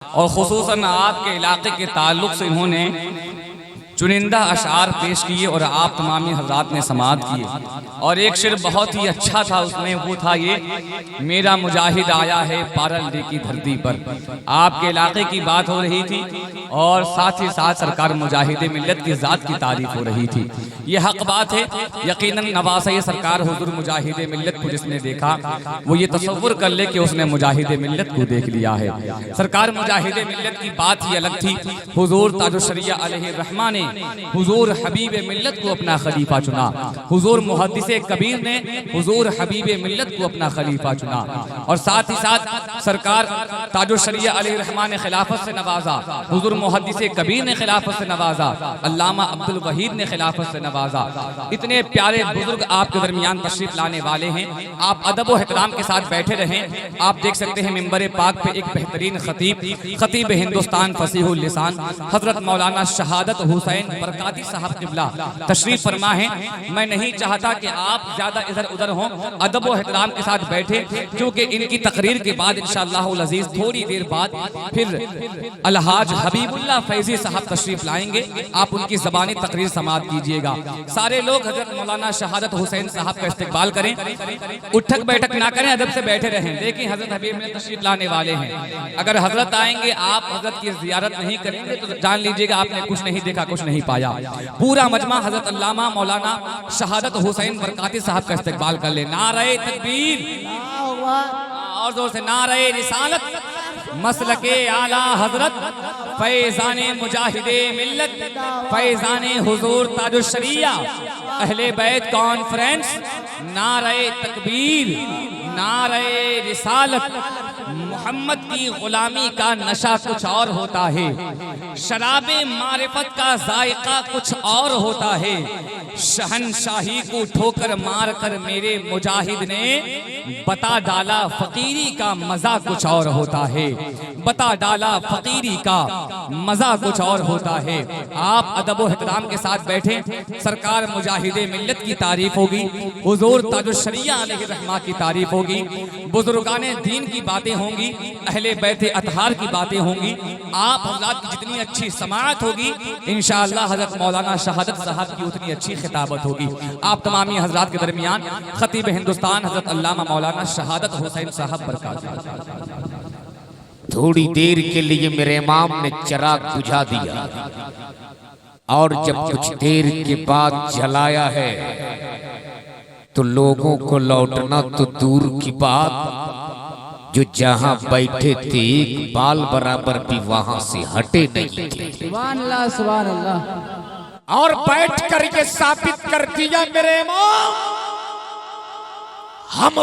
और खुसूसन आपके इलाके के ताल्लुक से इन्होंने चुनिंदा अशार पेश किए और आप तमामी हज़रात ने समाअत किए। और एक शेर बहुत ही अच्छा था, उसमें वो था ये, मेरा मुजाहिद आया है पारल्दी की धरती पर। आपके इलाके की बात हो रही थी और साथ ही साथ सरकार मुजाहिद मिल्लत की ज़ात की तारीफ हो रही थी। ये हक बात है। यकीनन नवाज़े सरकार हुज़ूर मुजाहिद मिल्लत को जिसने देखा वो ये तसव्वुर कर ले कि उसने मुजाहिद मिल्लत को देख लिया है। सरकार मुजाहिद मिल्लत की बात ही अलग थी। हुज़ूर ताजुश्शरिया अलैहिर्रहमा ने हुजूर हबीब मिल्लत को अपना खलीफा चुना। हुजूर मुहद्दिसे कबीर ने हुजूर हबीब मिल्लत को अपना खलीफा चुना। और साथ ही साथ सरकार ताजुश्शरिया अलैहिर्रहमा ने खिलाफत से नवाजा, हुजूर मुहद्दिसे कबीर ने खिलाफत से नवाजा, अल्लामा अब्दुल वहीद ने खिलाफत से नवाजा। इतने प्यारे बुजुर्ग आपके दरमियान तशरीफ लाने वाले हैं। आप अदब और एहतराम के साथ बैठे रहें। आप देख सकते हैं मिंबर पाक पे एक बेहतरीन खतीब हिंदुस्तान फसीहुल लिसान हजरत मौलाना शहादत हुसैन बरकाती साहब क़िबला तशरीफ फरमा है। मैं नहीं चाहता कि आप ज्यादा इधर उधर हों, अदब और एहतराम के साथ बैठे, क्योंकि इनकी तकरीर के बाद इंशाअल्लाह अज़ीज़ थोड़ी देर बाद फिर अलहाज हबीबुल्लाह फैजी साहब तशरीफ लाएंगे। आप उनकी ज़बानी तकरीर समाअत कीजिएगा। सारे लोग हजरत मौलाना शहादत हुसैन साहब का इस्तकबाल करें, उठक बैठक ना करें, अदब से बैठे रहें। देखिए हजरत हबीब में तशरीफ लाने वाले हैं। अगर हजरत आएंगे, आप हजरत की ज़ियारत नहीं करेंगे तो जान लीजिएगा आपने कुछ नहीं देखा, कुछ नहीं पाया। पूरा मजमा हजरत अल्लामा मौलाना शहादत हुसैन बरकाती साहब का इस्तकबाल कर ले। नारे तकबीर, और जोर से नारे रिसालत, मसलके आला हजरत फैज़ाने मुजाहिदे मिल्लत, फैज़ाने हुजूर ताजुश्शरिया अहले बैत कॉन्फ्रेंस, नारे तकबीर, नारे रिसालत। मोहम्मद की गुलामी का नशा कुछ और होता है, शराबे मारिफत का जायका कुछ और होता है। शहनशाही को ठोकर मार कर मेरे मुजाहिद ने बता डाला फकीरी का मजा कुछ और होता है, बता डाला फकीरी का मजा कुछ और होता है। आप अदब और एहतराम के साथ बैठे। सरकार मुजाहिदे मिल्लत की तारीफ होगी, हुजूर ताजुश्शरिया अलैहिर्रहमा की तारीफ होगी, बुजुर्गाने दीन की बातें होंगी, अहले बैते अतहार की बातें होंगी। आप हज़रात की जितनी अच्छी समाअत होगी इंशाअल्लाह हज़रत मौलाना शहादत साहब की उतनी अच्छी खिताबत होगी। आप तमामी हज़रात के दरमियान खतीब हिंदुस्तान हज़रत अल्लामा मौलाना शहादत हुसैन साहब बरकात। थोड़ी देर के लिए मेरे इमाम ने चिराग बुझा दिया और जब कुछ देर के बाद जलाया है तो लोगों को लौटना तो दूर की बात, जो जहां बैठे थे एक बाल बराबर भी वहां से हटे नहीं थे। सुभान अल्लाह, सुभान अल्लाह। और बैठ कर ये साबित कर दिया मेरे इमाम, हम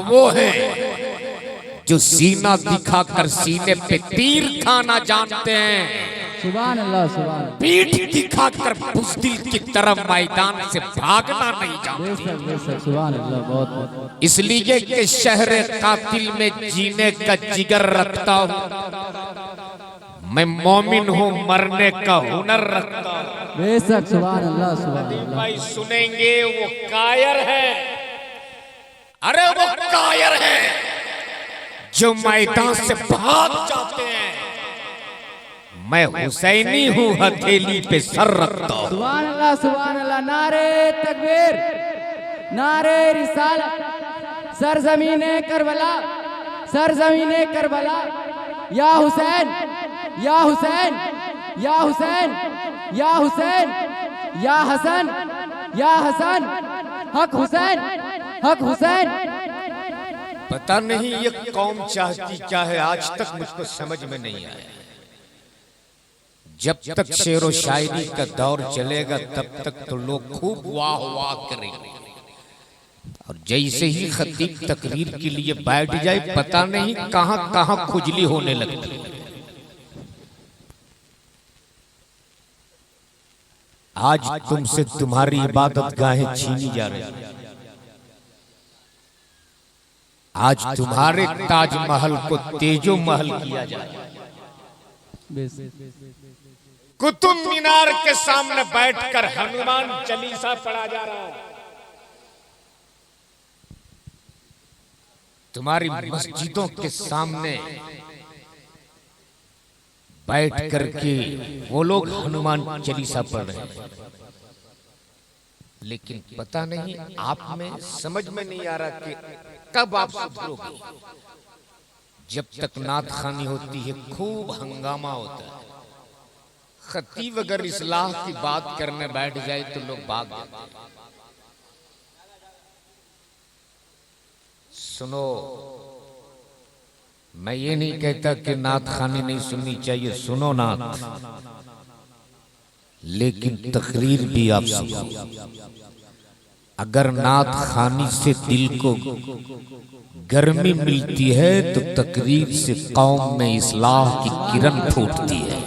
वो हैं जो सीना दिखाकर सीने पे तीर खाना जानते हैं, सुभान अल्लाह, सुभान अल्लाह। पीठ दिखाकर बुज़दिल की तरफ मैदान से भागना नहीं जानते। बेशक, सुभान अल्लाह, बहुत बहुत। इसलिए कि शहर कातिल में जीने का जिगर रखता हूँ, मैं मोमिन हूँ, मरने का हुनर रखता हूँ। बेशक, सुभान अल्लाह, सुभान अल्लाह। भाई सुनेंगे वो कायर है, अरे वो कायर है जो मैदान से भाग जाते हैं। मैं हुसैनी हूँ, हथेली पे सर रखता हूँ। सुभान अल्लाह, सुभान अल्लाह। नारे तकबीर, नारे रिसालत, सरजमीने करबला, सरजमीने करबला, या हुसैन, या हुसैन, या हुसैन, या हुसैन, या हसन, या हसन, हक हुसैन, हक हुसैन। पता नहीं ये कौम चाहती क्या है, आज तक मुझको समझ में नहीं आया। जब तक शेर व शायरी का दौर चलेगा तब तक तो लोग खूब वाह वाह करेंगे, और जैसे ही खतीब तकरीर के लिए बैठ जाए पता नहीं कहां कहां खुजली होने लगती। आज तुमसे तुम्हारी इबादत गाहें छीनी जा रही हैं, आज तुम्हारे ताजमहल को तेजो महल किया जाए। कुतुब मीनार के सामने बैठकर हनुमान चालीसा पढ़ा जा रहा है, तुम्हारी मस्जिदों के सामने बैठ करके वो लोग हनुमान चालीसा पढ़ रहे हैं, लेकिन पता नहीं आप में समझ में नहीं आ रहा कि कब आप सुधरोगे। जब तक नात खानी होती है खूब हंगामा होता है, खतीब अगर इस्लाह की बात करने बैठ जाए तो लोग भाग जाते हैं। सुनो, मैं ये नहीं कहता कि नात खानी नहीं सुननी चाहिए, सुनो नात, लेकिन तकरीर भी आप सुनो। अगर नात खानी से दिल को गर्मी मिलती है तो तकरीर से कौम में इस्लाह की किरण फूटती है।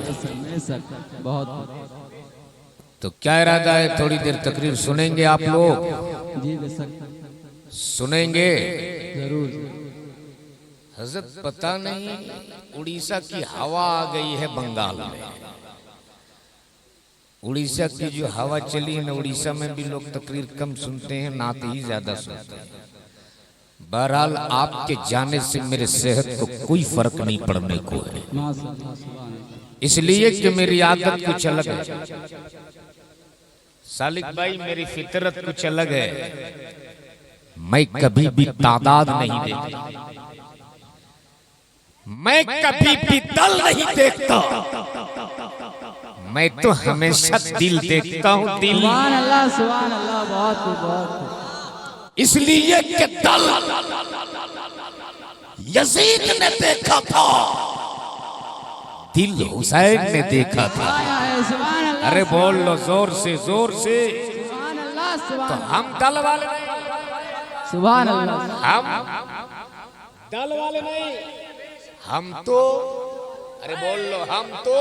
तो क्या इरादा है, थोड़ी देर तकरीर सुनेंगे आप लोग? जी बेशक सुनेंगे जरूर। हजरत पता नहीं उड़ीसा की हवा आ गई है बंगाल में। उड़ीसा की जो हवा चली है ना, उड़ीसा में भी लोग तकरीर कम सुनते हैं, नात ही ज्यादा सुनते हैं। बहरहाल आपके जाने से मेरे सेहत को कोई फर्क नहीं पड़ने को है, इसलिए कि मेरी आदत कुछ अलग है। सालिक भाई, मेरी फितरत कुछ अलग है। मैं कभी भी तादाद नहीं देखता, मैं कभी भी दल नहीं देखता, मैं तो हमेशा दिल देखता हूँ, दिल। सुभान अल्लाह, बहुत। इसलिए कि दल यजीद ने देखा था, दिल हुसैन ने देखा था। सुभान अल्लाह, अरे बोल लो जोर से, जोर से। सुभान अल्लाह, तो हम दल वाले नहीं, सुभान अल्लाह, हम दल वाले नहीं, हम तो, अरे बोल लो, हम तो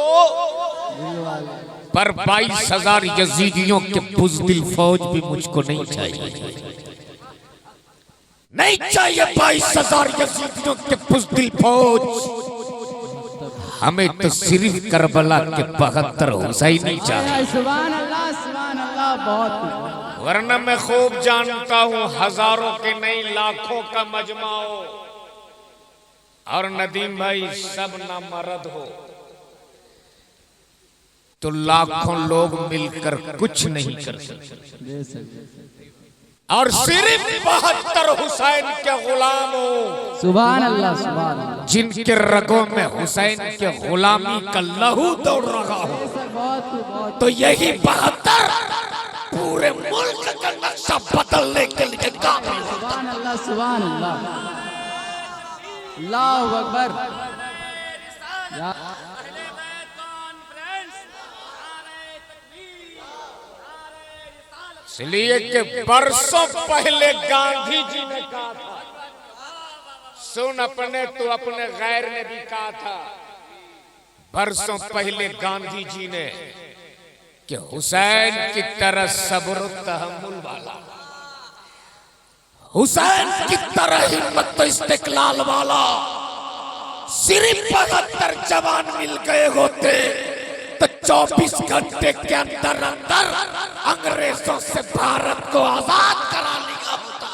पर 22,000 यजीदियों के बुज़दिल फौज भी मुझको नहीं चाहिए, नहीं चाहिए 22,000 यजीदियों के बुज़दिल फौज। हमें तो सिर्फ करबला के 72 हुसैनी चाहिए। सुभान अल्लाह, बहुत। वरना मैं खूब जानता हूँ हजारों के नहीं लाखों का मजमा हो और नदीम भाई सब ना मर्द हो तो लाखों लोग मिलकर कुछ नहीं कर सकते, और सिर्फ 72 हुसैन के गुलाम हो। सुभान अल्लाह, सुभान अल्लाह, जिनके रगों में हुसैन के गुलामी का लहू दौड़ रहा हो, बहुत। तो यही 72 पूरे मुल्क का नक्शा बदलने के लिए काफी। सुभान अल्लाह, सुभान अल्लाह, अल्लाहु अकबर। इसलिए कि बरसों पहले गांधी जी ने कहा था, सुन अपने तो अपने गैर ने भी कहा था, बरसों पहले गांधी जी ने कि हुसैन की तरह सब्र तहम्मुल वाला, हुसैन की तरह हिम्मत इस्तिकलाल वाला सिर्फ 72 जवान मिल गए होते तो 24 घंटे के अंदर अंदर अंग्रेजों से भारत को आजाद करा लिया होता।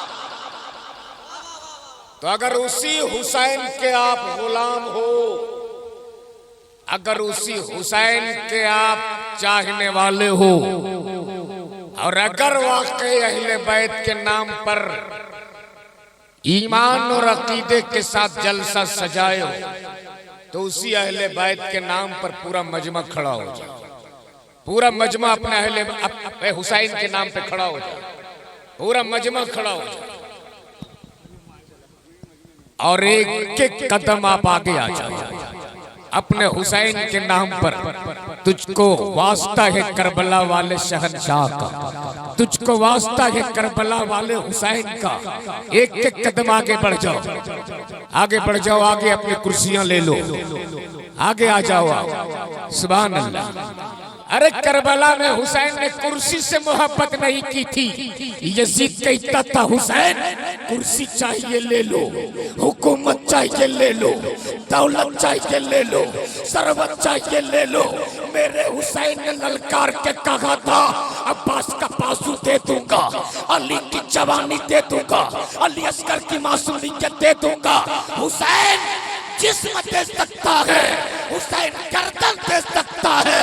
तो अगर उसी हुसैन के आप गुलाम हो, अगर उसी हुसैन के आप चाहने वाले हो, और अगर वाकई अहले बैत के नाम पर ईमान और अकीदे के साथ जलसा सजाए हो, तो उसी अहले बैत के नाम पर पूरा मजमा खड़ा हो जाए, पूरा मजमा अपने अहले हुसैन के नाम पे खड़ा हो जाए, पूरा मजमा खड़ा हो जाए, और एक एक कदम आप आगे आ जाओ अपने हुसैन के नाम पर। तुझको वास्ता है करबला वाले शहंशाह का, तुझको वास्ता है करबला वाले हुसैन का। एक एक कदम आगे बढ़ जाओ, आगे बढ़ जाओ, आगे अपनी कुर्सियां ले लो, आगे आ जाओ आप। सुभान अल्लाह। अरे करबला में हुसैन ने कुर्सी से मोहब्बत नहीं की थी, यजीद कहता था हुसैन कुर्सी चाहिए ले लो, हुकूमत चाहिए ले लो, दौलत चाहिए ले लो, सरवत चाहिए ले लो। मेरे हुसैन ने ललकार के कहा था अब्बास का बाजू दे दूंगा, अली की जवानी दे दूंगा, अली असगर की मासूमियत दे दूंगा। हुसैन जिस्म दे सकता है, हुसैन गर्दन दे सकता है,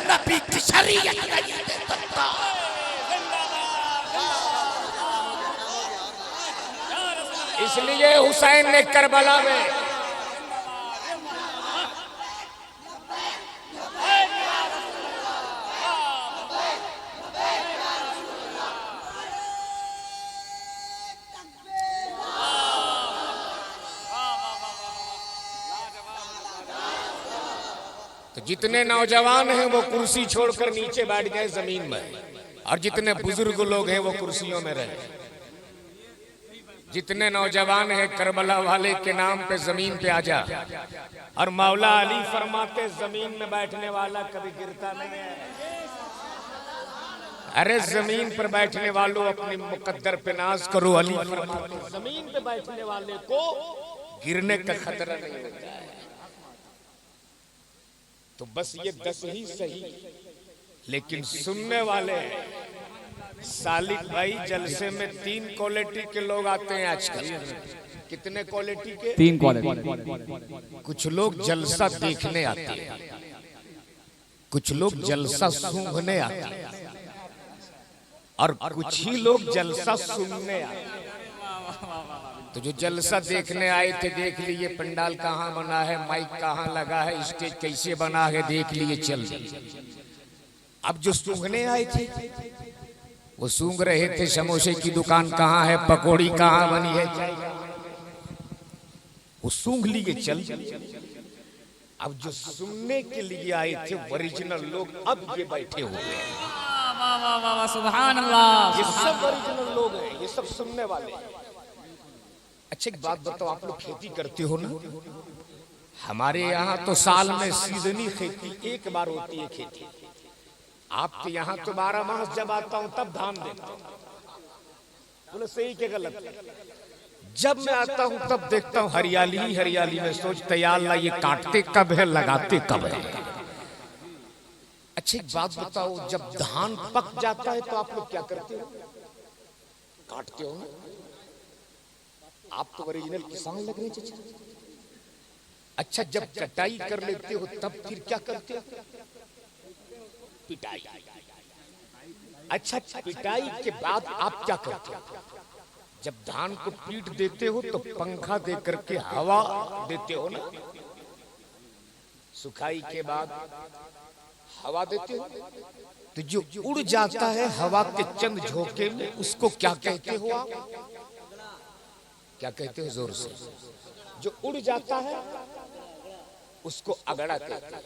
नबी की शरीयत नहीं दे सकता। इसलिए हुसैन ने करबला में तो जितने नौजवान हैं वो कुर्सी छोड़कर नीचे बैठ गए जमीन में, और जितने बुजुर्ग लोग हैं वो कुर्सियों में रहे। जितने नौजवान हैं करबला वाले के नाम पे जमीन पे आ जा। और मौला अली फरमाते जमीन में बैठने वाला कभी गिरता नहीं है। अरे जमीन पर बैठने वालों अपने मुकद्दर पे नाज करो। अली फरमाते जमीन पे बैठने वाले को गिरने का खतरा नहीं होता है। तो बस ये 10 ही सही, लेकिन सुनने वाले सालिक भाई जलसे में 3 क्वालिटी के लोग आते हैं आजकल। कितने क्वालिटी के? 3 क्वालिटी। कुछ लोग जलसा देखने आते हैं, कुछ लोग जलसा सूंघने आते हैं, और कुछ ही लोग जलसा सुनने आते हैं। तो जो जलसा देखने आए थे देख लिए पंडाल कहाँ बना है, माइक कहाँ लगा है, स्टेज कैसे बना है, देख लिए चल दिए। अब जो सूंघने आए थे वो सूंघ रहे थे समोसे की दुकान कहाँ है, पकौड़ी कहाँ बनी है, वो सूंघ लिए चल। अब जो सुनने के लिए आए थे ओरिजिनल लोग अब ये बैठे हुए हैं। सुभान अल्लाह। ये सब ओरिजिनल लोग हैं, ये सब सुनने वाले। अच्छा एक बात बताओ, आप लोग खेती करते हो ना? हमारे यहाँ तो साल में सीजनी खेती एक बार होती है खेती। आपके यहाँ तो 12 मास जब आता हूँ तब धान देता हूँ। बोले सही के गलत? जब मैं आता हूँ तब देखता हूँ हरियाली ही हरियाली में। सोचते यार अल्लाह ये काटते कब है, लगाते कब है। अच्छा एक बात बताओ, जब धान पक जाता है तो आप लोग क्या करते हो? काटते हो ना? आप तो ओरिजिनल किसान लग रहे चाचा। अच्छा जब कटाई कर लेते हो तब फिर क्या करते हो? पिटाई। अच्छा पिटाई के बाद आप क्या करते हो? जब धान को पीट देते हो तो पंखा दे करके हवा देते हो ना? सुखाई के बाद हवा देते हो। तो जो उड़ जाता है हवा के चंद झोंके में उसको क्या कहते हो आप? क्या कहते हो जोर से? जो उड़ जाता है उसको अगड़ा कहते हैं।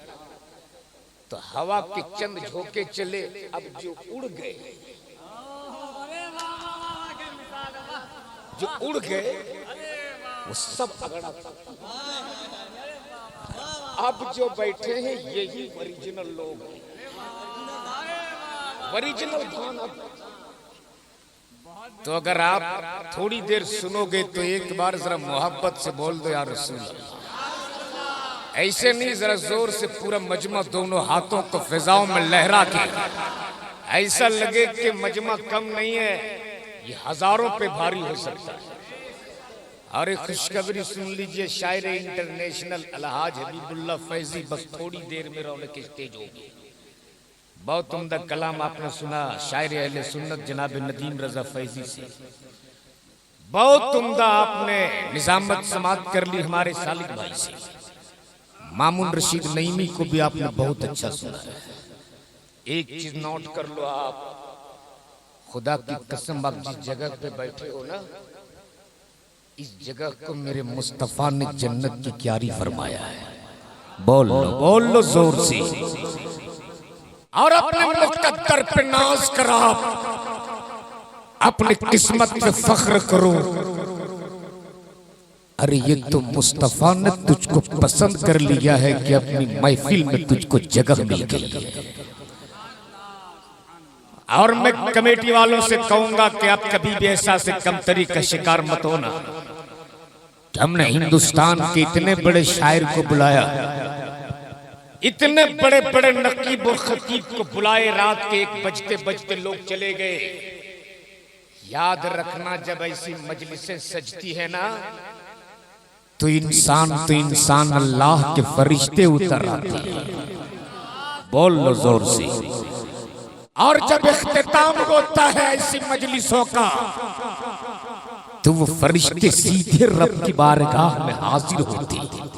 तो हवा के चंद झोंके चले, अब जो उड़ गए, जो उड़ गए वो सब अगड़ा। अब जो बैठे हैं यही ओरिजिनल लोग हैं, ओरिजिनल धान। तो अगर आप थोड़ी देर सुनोगे तो एक बार जरा मोहब्बत से बोल दो या रसूल अल्लाह। ऐसे नहीं, जरा जोर से पूरा मजमा दोनों हाथों को फिजाओं में लहरा के ऐसा लगे कि मजमा कम नहीं है, ये हजारों पे भारी हो सकता है। और एक खुशखबरी सुन लीजिए, शायर इंटरनेशनल अलहाज हबीबुल्लाह फैजी बस थोड़ी देर में रौनक स्टेज होगी। बहुत उम्दा कलाम आपने सुना शायर अहले सुन्नत जनाब नदीम रजा फैजी से। बहुत उम्दा आपने निजामत समात कर ली हमारे सालिक भाई से। मामून रशीद नईमी को भी आपने बहुत अच्छा सुना है। एक चीज नोट कर लो आप, खुदा की कसम आप जिस जगह पे बैठे हो ना, इस जगह को मेरे मुस्तफा ने जन्नत की क्यारी फरमाया है। बोल लो जोर से, और अपने मुकद्दर पे नाज करा, अपनी किस्मत पे फख्र करो। अरे ये तो मुस्तफा ने तुझको पसंद कर लिया है कि अपनी महफिल में तुझको जगह मिल गई है। और मैं कमेटी वालों से कहूंगा कि आप कभी भी ऐसा से कमतरी का शिकार मत होना। हमने हिंदुस्तान के इतने बड़े शायर को बुलाया, इतने बड़े बड़े नकीब और खतीब को बुलाए, रात के 1 बजते बजते लोग चले गए। याद रखना, जब ऐसी मजलिसें सजती है ना, तो इंसान अल्लाह के फरिश्ते उतर आते हैं। बोल लो जोर से। और जब इख्तिताम होता है ऐसी मजलिसों का, तो वो फरिश्ते सीधे रब की बारगाह में हाजिर होते हैं।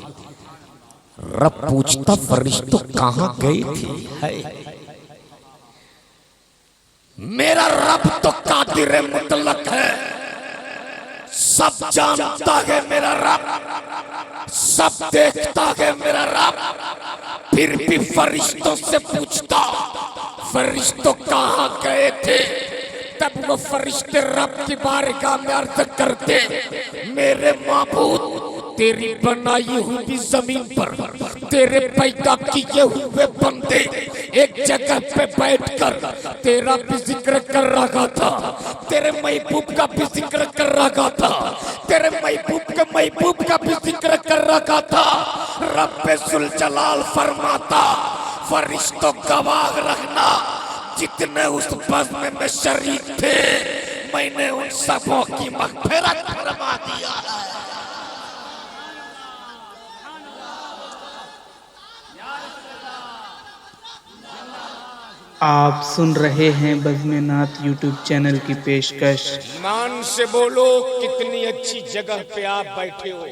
रब पूछता, फरिश्तों कहां गए थे? है मेरा रब तो कादिर मुतलक है, सब जानता है मेरा रब, सब देखता है मेरा रब। फिर भी फरिश्तों से पूछता, फरिश्तों कहां गए थे? तब वो फरिश्ते रब की बारगाह में अर्ज करते, मेरे माबूद, तेरी बनाई हुई जमीन पर तेरे पैदा किए हुए बंदे एक जगह पे बैठकर तेरा भी जिक्र कर रहा था, तेरे महबूब का भी जिक्र कर रहा था, तेरे महबूब का भी जिक्र कर रहा था। रब्बे जुल जलाल फरमाता, फरिश्तों गवाह रखना, जितने उस बज़्म में शरीक थे, मैंने उन सबों की मग़फ़िरत फरमा दिया है। आप सुन रहे हैं बज़्म नात यूट्यूब चैनल की पेशकश। ईमान से बोलो, कितनी अच्छी जगह पे आप बैठे हो।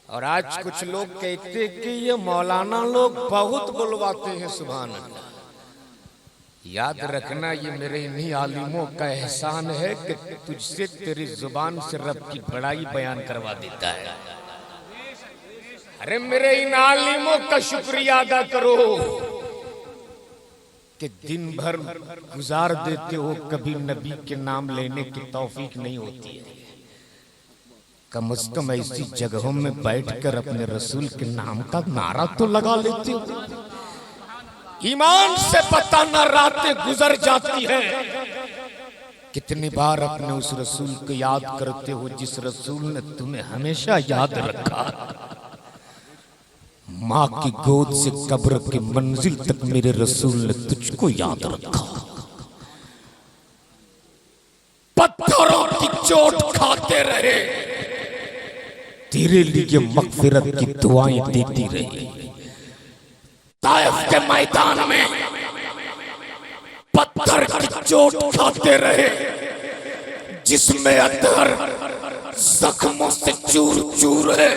और आज कुछ लोग कहते कि ये मौलाना लोग बहुत बुलवाते हैं, सुभान अल्लाह। याद रखना, ये मेरे इन्हीं आलिमों का एहसान है कि तुझसे तेरी जुबान से रब की बड़ाई बयान करवा देता है। अरे मेरे इन आलिमों का शुक्रिया अदा करो कि दिन भर गुजार देते हो, कभी नबी के नाम लेने की तौफीक नहीं होती है। कम से कम ऐसी जगहों में बैठकर अपने रसूल के नाम का नारा तो लगा लेते हो। ईमान से बताना, रातें गुजर जाती है, कितनी बार अपने उस रसूल को याद करते हो जिस रसूल ने तुम्हें हमेशा याद रखा। माँ की गोद से कब्र की मंजिल तक मेरे रसूल ने तुझको याद रखा। पत्थरों की चोट खाते रहे, तेरे लिए मग़फ़िरत की दुआएं देती रही। ताइफ के मैदान में पत्थर की चोट खाते रहे, जिसमें अत्थर जख्मों से चूर चूर है।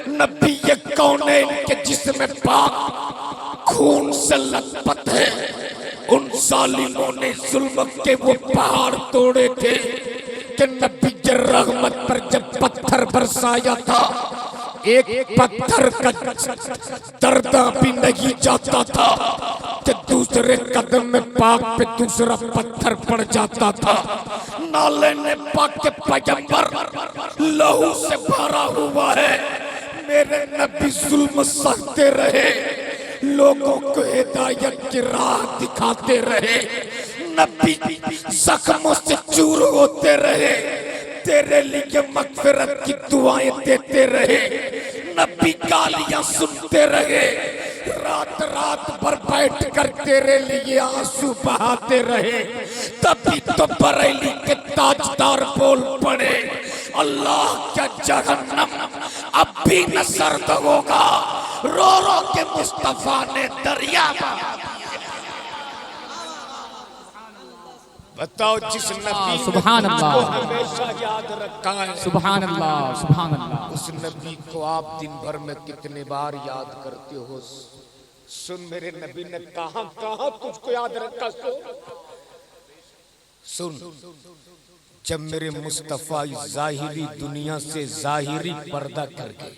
नबी ये कौनैन के जिस्म पाक खून से लथपथ है। उन जालिमों ने जुल्म के वो पहाड़ तोड़े थे कि नबी के रहमत पर जब पत्थर बरसाया था, एक पत्थर का दर्दा भी नहीं जाता था कि दूसरे कदम में पाक पे दूसरा पत्थर पड़ जाता था। नाले ने पाक के पैगंबर लहू से भरा हुआ है। मेरे नबी जुल्म सहते रहे, लोगों को हिदायत की राह दिखाते रहे। नबी जख्मों से चूर होते रहे, तेरे लिए मग़फ़िरत की दुआएं देते रहे। नबी गालियां सुनते रहे, रात रात भर बैठ कर तेरे लिए आंसू बहाते रहे। तभी तो बरेली के ताजदार बोल पड़े, अल्लाह का जहन्नम अब भी न सर्द होगा, रो रो के मुस्तफा ने दरिया में। बताओ, जिस नबी सुभान अल्लाह, को हमेशा याद रखा है, सुभान अल्लाह, सुभान अल्लाह, उस नबी को आप दिन भर में कितने बार याद करते हो? सुन, मेरे नबी ने कहां कहां तुझको याद रखा। सुन, जब मेरे मुस्तफा इस जाहिरी दुनिया से जाहिरी पर्दा कर गए,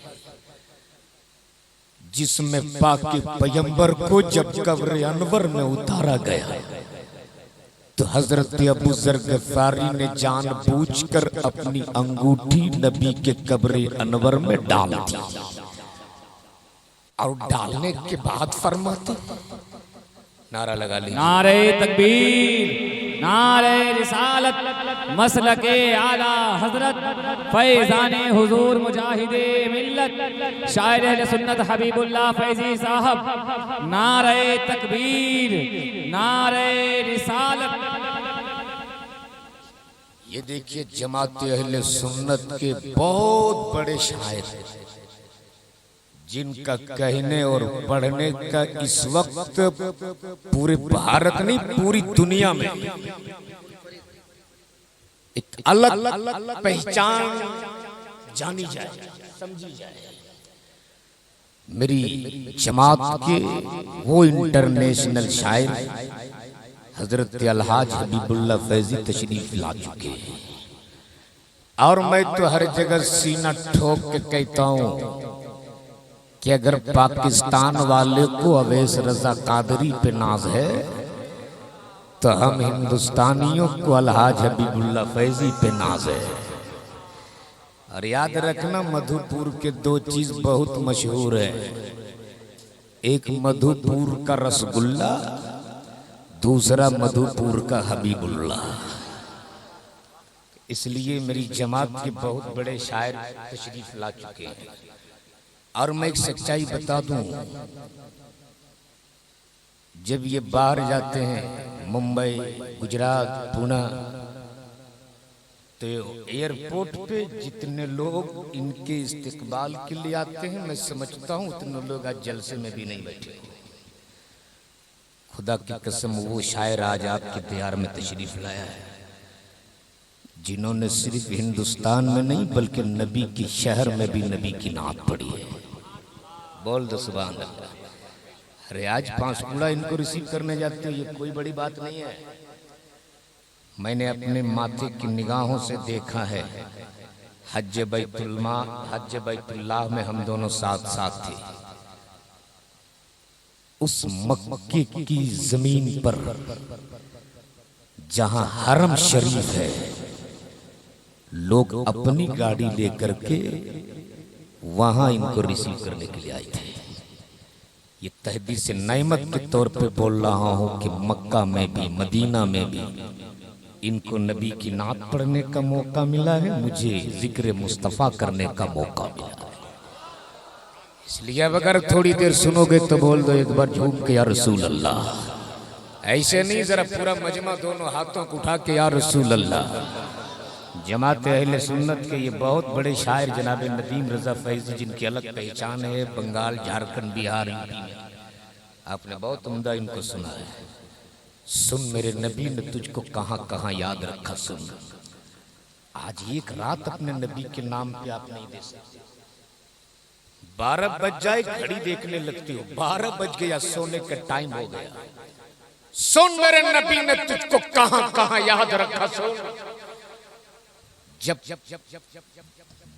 जिसमें पाक पैगंबर को जब कब्र अनवर में उतारा गया, तो हजरत अबू ज़र ग़िफ़ारी ने जानबूझकर अपनी अंगूठी नबी के कब्र अनवर में डाल दी। और डालने के बाद फरमाते, नारा लगा लिया, नारे तकबीर, नारे रिसालत मसलके आला हजरत फैजाने हुजूर मुजाहिदे मिल्लत शायर अहले सुन्नत हबीबुल्लाह फैजी साहब। नारे तकबीर, नारे रिसालत। ये देखिए जमात अहले सुन्नत के बहुत बड़े शायर हैं, जिनका कहने और पढ़ने का इस वक्त पूरे भारत नहीं पूरी दुनिया में एक अलग पहचान जानी जाए, समझी जाए। मेरी जमात के वो इंटरनेशनल शायर हजरत अलहाज हबीबुल्लाह फैजी तशरीफ ला चुके हैं, और मैं तो हर जगह सीना ठोक के कहता हूं कि अगर पाकिस्तान वाले को अवैस रजा कादरी पे नाज है तो हम हिंदुस्तानियों को अलहाज हबीबुल्लाह फैजी पे नाज है। और याद रखना मधुपुर के दो चीज बहुत मशहूर है, एक मधुपुर का रसगुल्ला, दूसरा मधुपुर का हबीबुल्लाह। इसलिए मेरी जमात के बहुत बड़े शायर तशरीफ ला चुके हैं। और मैं एक सच्चाई बता दूं, जब ये बाहर जाते हैं मुंबई, गुजरात, पुणे, तो एयरपोर्ट पे जितने लोग इनके इस्तकबाल के लिए आते हैं, मैं समझता हूं उतने लोग आज जलसे में भी नहीं बैठे। खुदा की कसम, वो शायर आज आपके बिहार में तशरीफ लाया है जिन्होंने सिर्फ हिंदुस्तान में नहीं बल्कि नबी के शहर में भी नबी की नात पढ़ी है। बोल दो सुभान अल्लाह। अरे आज पांचकुड़ा इनको रिसीव करने जाते हो, ये कोई बड़ी बात नहीं है। मैंने अपने माथे की निगाहों से देखा है, हज बैतुल्लाह में हम दोनों साथ साथ थे। उस मक्के की जमीन पर जहां हरम शरीफ है, लोग अपनी गाड़ी लेकर के वहां इनको रिसीव करने के लिए आए थे। ये तहदीस से नेमत के तौर पे बोल रहा हूं कि मक्का में भी मदीना में भी इनको नबी की नात पढ़ने का मौका मिला है, मुझे जिक्र मुस्तफ़ा करने का मौका मिला है। इसलिए अब अगर थोड़ी देर सुनोगे तो बोल दो एक बार झूम के या रसूल अल्लाह। ऐसे नहीं, जरा पूरा मजमा दोनों हाथों को उठा के या रसूल अल्लाह। जमात अहले सुन्नत के ये बहुत बड़े शायर जनाब नदीम रजा फैजी, जिनकी अलग पहचान है बंगाल, झारखंड, बिहार, यूपी में। आपने बहुत उम्दा इनको सुना है। सुन मेरे नबी ने तुझको कहां कहां याद रखा, सुन। आज एक रात अपने नबी के नाम पे आप नहीं दे सकते। 12 बज जाए घड़ी देखने लगती हो, 12 बज गया, सोने का टाइम हो गया। सुन मेरे नबी ने तुझको कहां कहां याद रखा, सुन। जब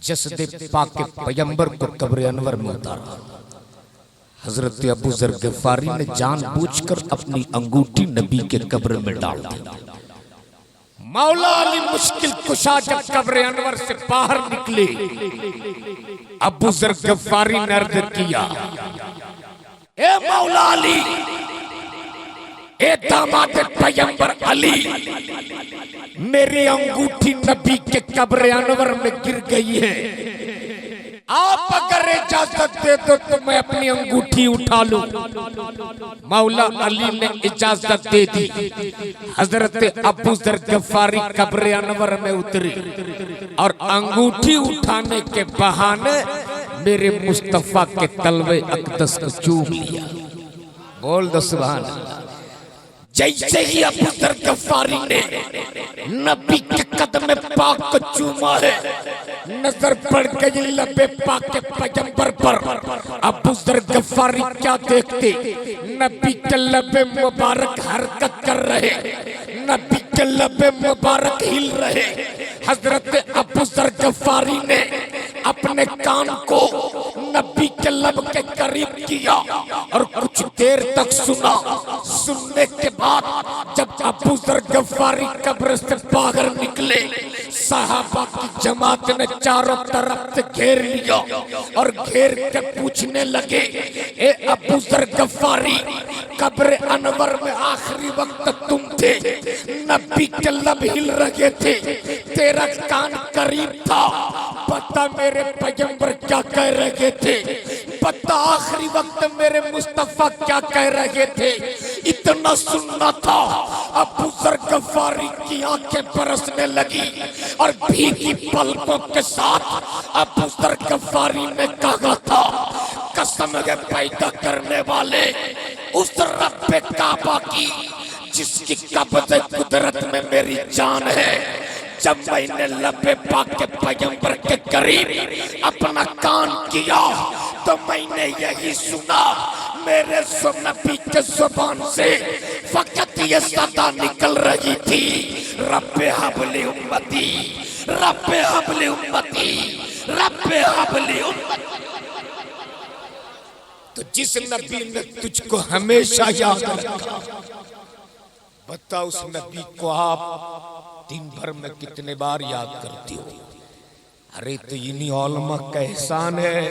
जसदे पाक के पैगंबर को कब्र अनवर में उतारा, हजरत अबू जर गफारी ने जानबूझकर अपनी अंगूठी नबी के कब्र में डाल दी। मौला अली मुश्किल कुशा जब कब्र अनवर से बाहर निकले, अबू जर गफारी ने अर्ज किया, ए मौला अली, ए दामाद पैगंबर अली, मेरी अंगूठी नबी के कब्र अनवर में गिर गई है। आप अगर इजाजत दे दो तो मैं अपनी अंगूठी उठा लूं। मौला अली ने इजाजत दे दी। हजरत अबू जर गफारी कब्र अनवर में उतरे और अंगूठी उठाने के बहाने मेरे मुस्तफा के तलवे अक़दस को चूम लिया। बोल दो सुभान अल्लाह। जैसे ही अबू जर गफारी ने नबी के कदम पाक को चूमा है, नजर पड़ गई लबे पाक के पैगंबर पर। अबू जर गफारी क्या देखते, नबी के लबे मुबारक हरकत कर रहे, नबी के लबे मुबारक हिल रहे। हजरत अबू जर गफारी ने अपने कान को नबी के लब के करीब किया और कुछ देर तक सुना। सुनने के बाद जब अबू जर गफारी कब्र से बाहर निकले, सहाबा की जमात ने चारों तरफ से घेर लिया और घेर कर पूछने लगे, ए अबू जर गफारी, कब्र अनवर में आखिरी वक्त तुम थे, नबी के लब हिल रहे थे, तेरा कान करीब था, पता मेरे पैगंबर क्या कह रहे थे, पता आखिरी वक्त मेरे मुस्तफा क्या कह रहे थे, इतना सुनना था। अबू जर गफ्फारी की आंखें बरसने लगी और भीगी पलकों के साथ अबू जर गफ्फारी ने कहा था, कसम है पैदा करने वाले उस रब्बे काबा की जिसकी कब्ज़े कुदरत में मेरी जान है, जब मैंने लबे पाक के पैगंबर के करीब अपना कान किया तो मैंने यही सुना, मेरे नबी के जुबान से फकत ये सदा निकल रही थी, रब्बे हबली उम्मती, रब्बे हबली उम्मती, रब्बे हबली उम्मती। तो जिस नबी ने तुझको हमेशा याद रखा, बता उस नबी को आप दिन भर में कितने बार याद करती हो? अरे तो इन्हीं औलमा का एहसान है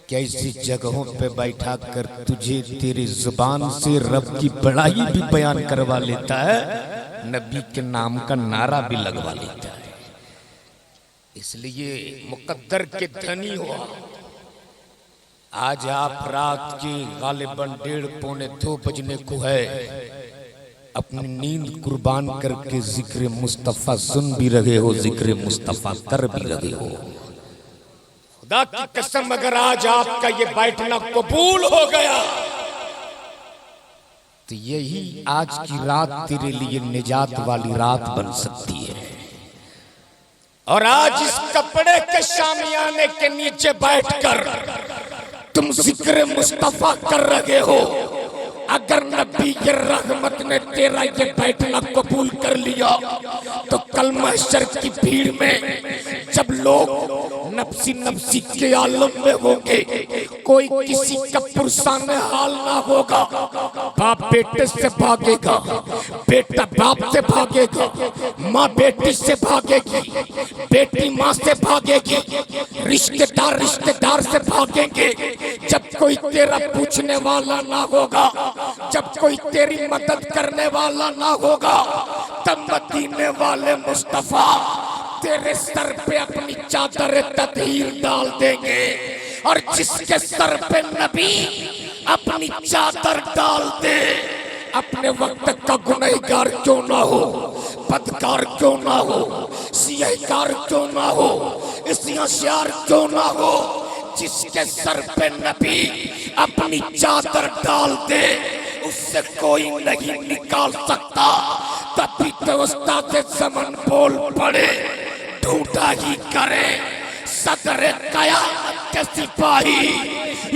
कि ऐसी जगहों पे बैठा कर तुझे तेरी जुबान से रब की बड़ाई भी बयान करवा लेता है, नबी के नाम का नारा भी लगवा लेता है। इसलिए मुकद्दर के धनी हो। आज आप रात के गालिबन 1:30-2 बजने को है, अपनी नींद कुर्बान करके जिक्र मुस्तफा सुन भी रहे हो, जिक्र मुस्तफा कर भी रहे हो। खुदा की कसम अगर आज आपका ये बैठना कबूल हो गया तो यही आज की रात तेरे लिए निजात वाली रात बन सकती है। और आज इस कपड़े के शामियाने के नीचे बैठकर तुम जिक्र मुस्तफा कर रहे हो, अगर नबी के रहमत ने तेरा ये बैठना कबूल कर लिया तो कल महशर की भीड़ में जब लोग नफ्सी नफ्सी के आलम में होंगे, कोई किसी का पुरसाने हाल ना होगा, बाप बेटे से भागेगा, बेटा बाप से भागेगा, माँ बेटी से भागेगी, बेटी माँ से भागेगी, रिश्तेदार रिश्तेदार से भागेंगे। जब कोई तेरा पूछने वाला ना होगा, जब कोई तेरी मदद करने वाला ना होगा, तब मदीने वाले मुस्तफा तेरे सर पे अपनी चादर तदहीर डाल देंगे। और जिसके सर पे नबी अपनी चादर डाल दे, अपने वक्त का गुनहगार क्यों ना हो, बदकार क्यों ना हो, सियाहकार क्यों ना हो, इस्यार क्यों ना हो, जिसके सर पे नबी अपनी चादर डाल दे उससे कोई नहीं निकाल सकता। तभी तो उस्ताद ज़मान बोल पड़े, ढूंढा ही करे सदर क़यामत के सिपाही,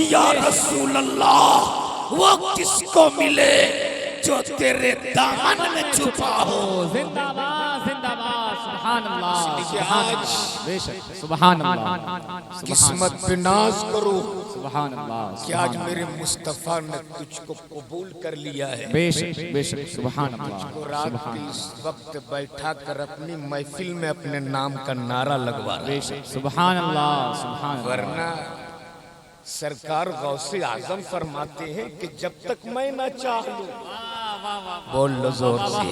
या रसूल अल्लाह वो किसको मिले जो तेरे दामन में छुपा हो। जिंदाबाद जिंदाबाद, सुभान अल्लाह, सुभान अल्लाह, किस्मत पे नाज करो, सुभान अल्लाह, कि आज मेरे मुस्तफा ने तुझको कबूल कर लिया है। बेशक बेशक, सुभान अल्लाह। तो रात के इस वक्त बैठा कर अपनी महफिल में अपने नाम का नारा लगवा रहा है। बेशक, सुभान अल्लाह, सुभान अल्लाह। वरना सरकार गौसे आजम फरमाते हैं कि जब तक मैं ना चाह लूं, बोल लो जोर से,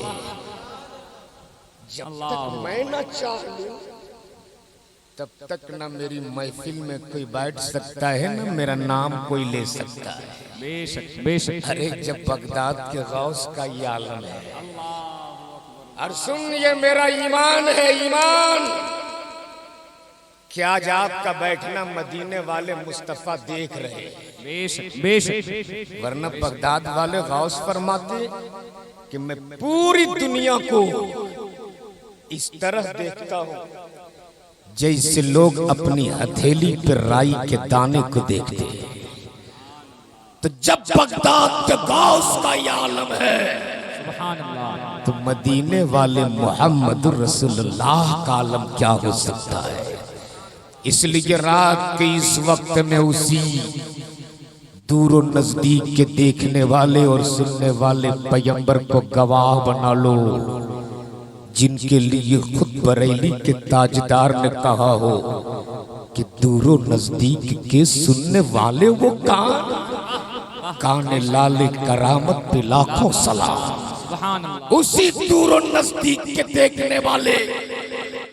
जब तक मैं ना चाह लूं तब तक ना मेरी महफिल में कोई बैठ सकता है, ना मेरा नाम कोई ले सकता है। बेशक बेशक। अरे जब बगदाद के गौस का ये आलम है, और सुन ये मेरा ईमान है, ईमान कि आज आपका बैठना मदीने वाले मुस्तफा देख रहे, बेशक बेशक। वरना बगदाद वाले गौस फरमाते कि मैं पूरी दुनिया को इस तरह देखता हूँ जैसे लोग अपनी हथेली पर राई के दाने को देखते हैं। तो जब बगदाद के गौस का ये आलम है, सुभान अल्लाह, तो मदीने वाले मोहम्मद रसूलुल्लाह का आलम क्या हो सकता है। इसलिए रात के इस वक्त में उसी दूर और नजदीक के देखने वाले और सुनने वाले पैगंबर को गवाह बना लो, जिनके लिए खुद बरेली के ताजदार ने कहा हो कि दूर और नजदीक के सुनने वाले वो कान। काने लाले करामत पे लाखों सलाम। सुभान अल्लाह। उसी दूर और नजदीक के देखने वाले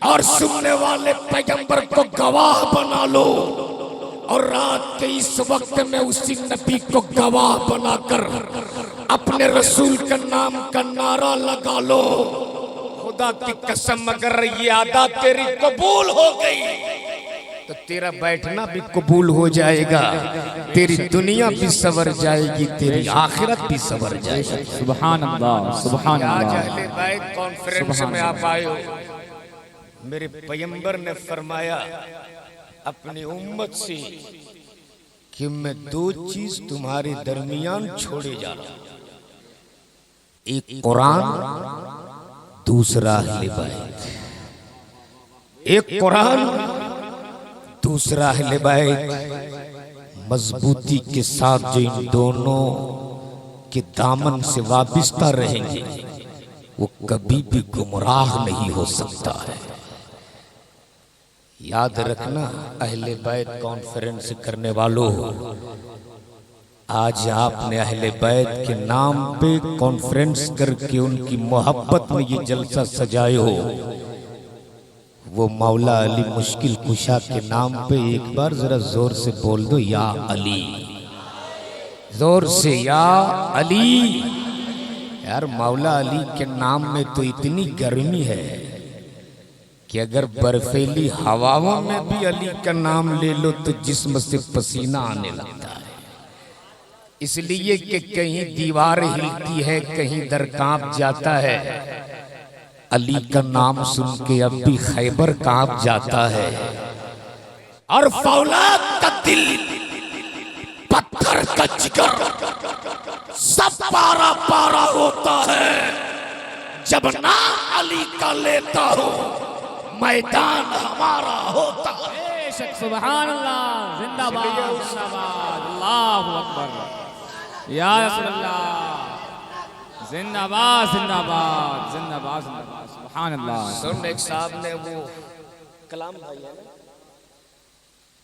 और सुनने वाले पैगंबर को गवाह बना लो, और रात के इस वक्त में उसी नबी को गवाह बनाकर अपने रसूल का नाम का नारा लगा लो। खुदा की कसम अगर ये अदा तेरी कबूल हो गई तो तेरा बैठना भी कबूल हो जाएगा, तेरी दुनिया भी सवर जाएगी, तेरी आखिरत भी सवर जाएगी। सुभान अल्लाह, सुभान आज अल्लाह। अहले बैत कॉन्फ्रेंस में आप आए हो, मेरे पैगंबर ने फरमाया अपनी उम्मत से कि मैं दो चीज तुम्हारे दरमियान छोड़े जा रहा हूं, एक कुरान, दूसरा अहले बैत। एक कुरान, दूसरा अहले बैत। मजबूती के साथ जो इन दोनों के दामन से वाबिस्ता रहेंगे वो कभी भी गुमराह नहीं हो सकता है। याद रखना अहले बैत कॉन्फ्रेंस करने वालों, आज आपने अहले बैत के नाम पे कॉन्फ्रेंस करके उनकी मोहब्बत में ये जलसा सजाए हो। वो मौला अली मुश्किल कुशा के नाम पे एक बार जरा जोर से बोल दो, या अली, जोर से या अली। यार मौला अली के नाम में तो इतनी गर्मी है कि अगर बर्फीली हवाओं में भी अली का नाम ले लो तो जिस्म से पसीना आने लगता है। इसलिए कि कहीं दीवार हिलती है, कहीं दर कांप जाता है। अली का नाम सुन के अब भी खैबर कांप जाता है, और फौलाद का दिल, पत्थर का जिगर सब पारा पारा होता है जब नाम अली का लेता हो, मैदान हमारा होता है। बेशक, सुभान अल्लाह, जिंदाबाद जिंदाबाद, अल्लाहु अकबर, या रसूल अल्लाह, जिंदाबाद जिंदाबाद जिंदाबाद जिंदाबाद, सुभान अल्लाह। सुन, एक साहब ने वो कलाम भाई है ना,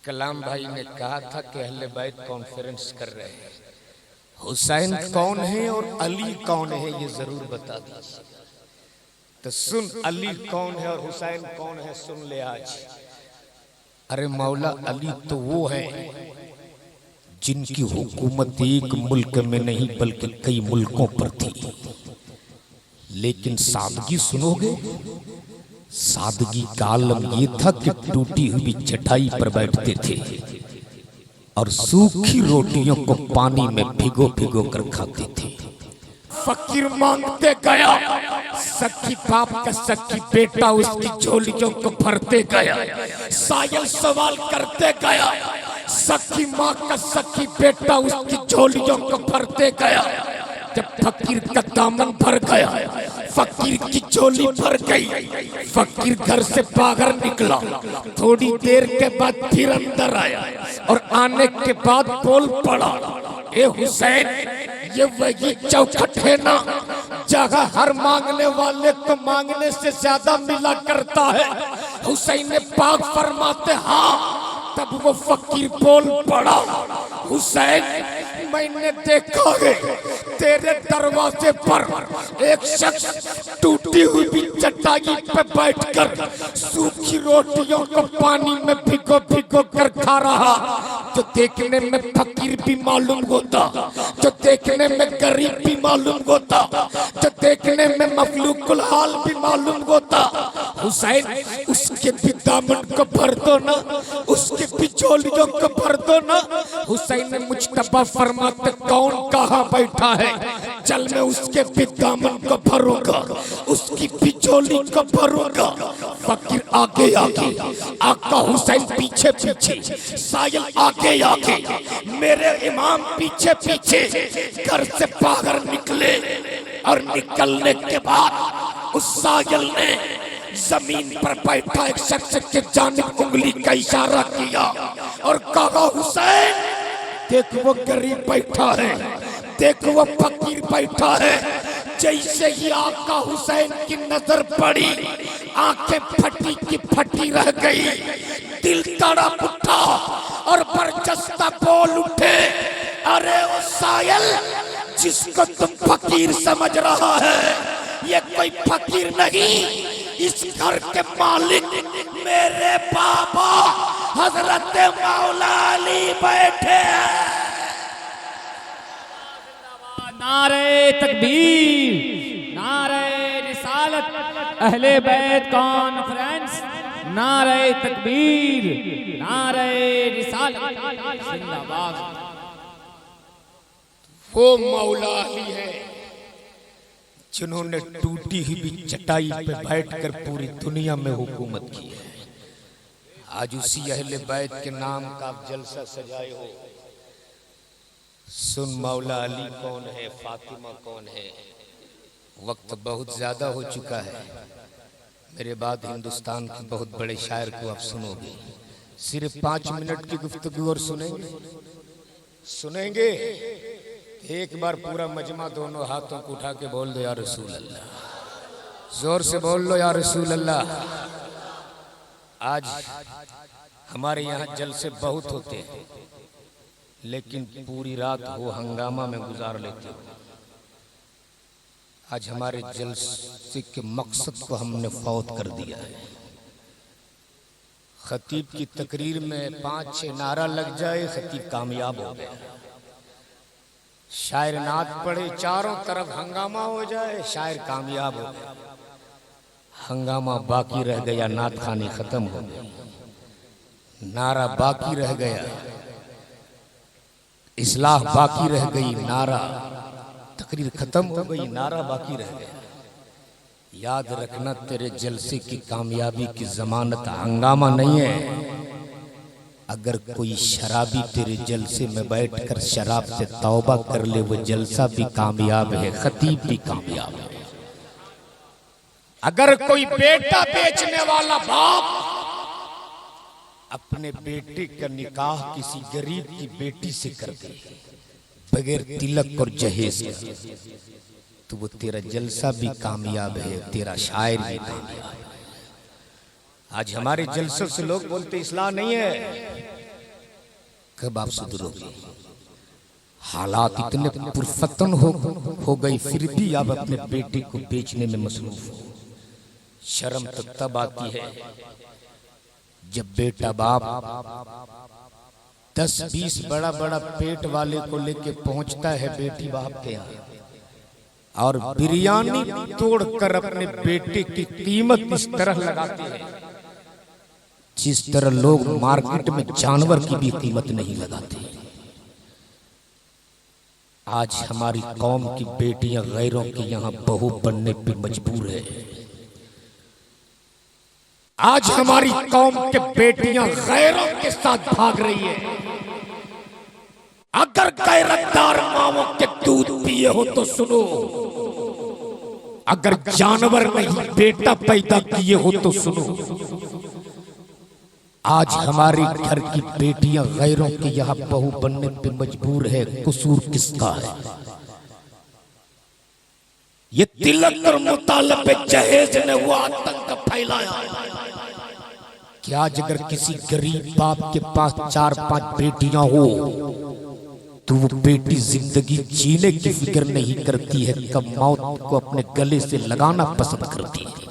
कलाम भाई ने कहा था कि अहले बैत कॉन्फ्रेंस कर रहे हैं, हुसैन कौन है और अली कौन है ये जरूर बता दीजिए। तो सुन, अली कौन है और हुसैन कौन है सुन ले आज। अरे मौला अली तो वो है जिनकी हुकूमत एक मुल्क में नहीं बल्कि कई मुल्कों पर थी, लेकिन सादगी सुनोगे, सादगी का आलम ये था कि टूटी हुई चटाई पर बैठते थे और सूखी रोटियों को पानी में भिगो भिगो कर खाते थे। फकीर मांगते गया, सखी बाप का सखी बेटा उसकी झोलियों को भरते गया, सायल सवाल करते गया, सखी माँ का सखी बेटा उसकी झोलियों को भरते गया। जब फकीर का दामन भर गया, फकीर की झोली भर गई, फकीर घर से बाहर निकला, थोड़ी देर के बाद फिर अंदर आया और आने के बाद बोल पड़ा, ए हुसैन, ये वही चौखट है ना जगह हर मांगने वाले को मांगने से ज्यादा मिला करता है। हुसैन ने पाक फरमाते हाँ। तब वो फकीर बोल पड़ा, हुसैन, मैंने देखा है तेरे दरवाजे पर एक शख्स टूटी हुई चटाई पे बैठकर सूखी रोटियों को पानी में भिगो भिगो कर खा रहा, जो देखने में फकीर भी मालूम होता, जो देखने में गरीब भी मालूम होता, जो देखने में मफलूकुल हाल भी मालूम होता। हुसैन, उसके भी दामन को भर दो ना, उसके भी झोलियों को भर दो ना। हुसैन ने मुज्तबा फरमाते, कौन कहाँ बैठा है, चल मैं उसके भी दामन को भरूंगा, उसकी भी झोली को भरूंगा। फकीर आगे आगे, आका हुसैन पीछे पीछे, सायल आगे आगे, मेरे इमाम पीछे पीछे घर से बाहर निकले। और निकलने के बाद उस सायल ने जमीन पर बैठा एक शख्स के जानिब उंगली का इशारा किया और कहा, हुसैन, देख वो गरीब बैठा है, देख वो फकीर बैठा है। जैसे ही आका हुसैन की नजर पड़ी, आंखें फटी की फटी रह गई, दिल तड़प उठा और बरजस्ता बोल उठे, अरे उस सायल, जिसको तुम फकीर समझ रहा है, ये कोई फकीर नहीं, इस घर के मालिक मेरे बाबा हजरत मौला अली बैठे हैं। नारे तकबीर, नारे रिसालत, अहले बैत कॉन्फ्रेंस, नारे तकबीर, नारे रिसालत, जिंदाबाद। वो मौला अली है जिन्होंने टूटी हुई चटाई पे बैठकर पूरी दुनिया में हुकूमत की है। आज उसी अहले बैत के नाम का आप जलसा सजाए हो। सुन मौला अली कौन है, फातिमा कौन है। वक्त बहुत ज्यादा हो चुका है, मेरे बाद हिंदुस्तान के बहुत बड़े शायर को आप सुनोगे। सिर्फ 5 मिनट की गुफ्तगू और सुनेंगे। एक बार पूरा मजमा दोनों हाथों को उठा के बोल दो या रसूल अल्लाह, जोर से बोल लो या रसूल अल्लाह। आज हमारे यहाँ जलसे बहुत होते हैं, लेकिन पूरी रात हो हंगामा में गुजार लेते हो। आज हमारे जलसे के मकसद को हमने फौत कर दिया है। खतीब की तकरीर में 5-6 नारा लग जाए, खतीब कामयाब हो गया। शायर नात पढ़े, चारों तरफ हंगामा हो जाए, शायर कामयाब हो गया। हंगामा बाकी रह गया, नात खानी खत्म हो गई। नारा बाकी रह गया, इस्लाह बाकी रह गई, नारा तकरीर खत्म हो गई, नारा बाकी रह गया। याद रखना, तेरे जलसे की कामयाबी की जमानत हंगामा नहीं है। अगर कोई शराबी तेरे जलसे में बैठकर शराब से तौबा कर ले, वो जलसा भी कामयाब है, खतीब भी कामयाब है। अगर कोई बेटा बेचने वाला बाप अपने बेटे का निकाह किसी गरीब की बेटी से कर दे बगैर तिलक और जहेज का, तो वो तेरा जलसा भी कामयाब है, तेरा शायर भी कामयाब है। आज हमारे जलसों से लोग बोलते इस्लाह नहीं है। कब आप सुधरोगे? हालात इतने पुरफतन हो गई, फिर भी आप अपने बेटे को बेचने में मसरूफ हो। शर्म तो तब आती है जब बेटा बाप 10-20 बड़ा पेट वाले को लेके पहुंचता है बेटी बाप के यहाँ, और बिरयानी तोड़कर अपने बेटे की कीमत इस तरह लगाते हैं जिस तरह लोग मार्केट में जानवर की भी कीमत नहीं लगाते। आज हमारी कौम की बेटियां गैरों के यहाँ बहू बनने पे मजबूर है। आज हमारी कौम के बेटियां गैरों के साथ भाग रही है। अगर गैरतदार माओं के दूध पिए हो तो सुनो, अगर जानवर नहीं बेटा पैदा किए हो तो सुनो। आज हमारे घर की बेटियां गैरों के यहाँ बहू बनने पे मजबूर है। कसूर किसका है? ये तिलक और मुतालबे जहेज ने वो आतंक फैलाया। क्या अगर किसी गरीब बाप के पास 4-5 बेटियां हो तो वो बेटी जिंदगी जीने की फिक्र नहीं करती है, कब मौत को अपने गले से लगाना पसंद करती है।